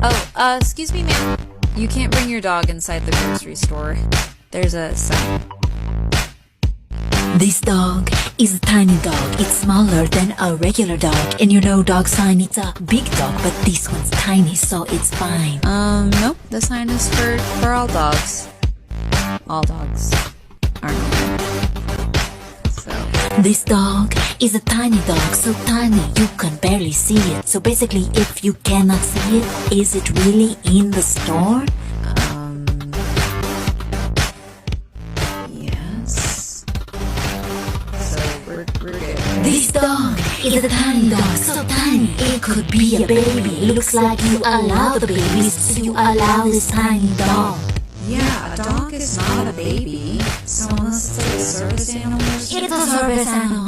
Oh, excuse me, ma'am. You can't bring your dog inside the grocery store. There's a sign. This dog is a tiny dog. It's smaller than a regular dog. And you know dog sign, it's a big dog, but this one's tiny, so it's fine. Nope. The sign is for all dogs. All dogs aren't alike. So, This dog is a tiny dog, so tiny you can barely see it. So basically, if you cannot see it, is it really in the store? yes. So, we're good. This dog is a tiny dog, so tiny it could be a baby. Looks like you allow the babies, so you allow this tiny dog. Yeah, a dog is not a baby. So unless it's like a service animal or something. It's a service animal.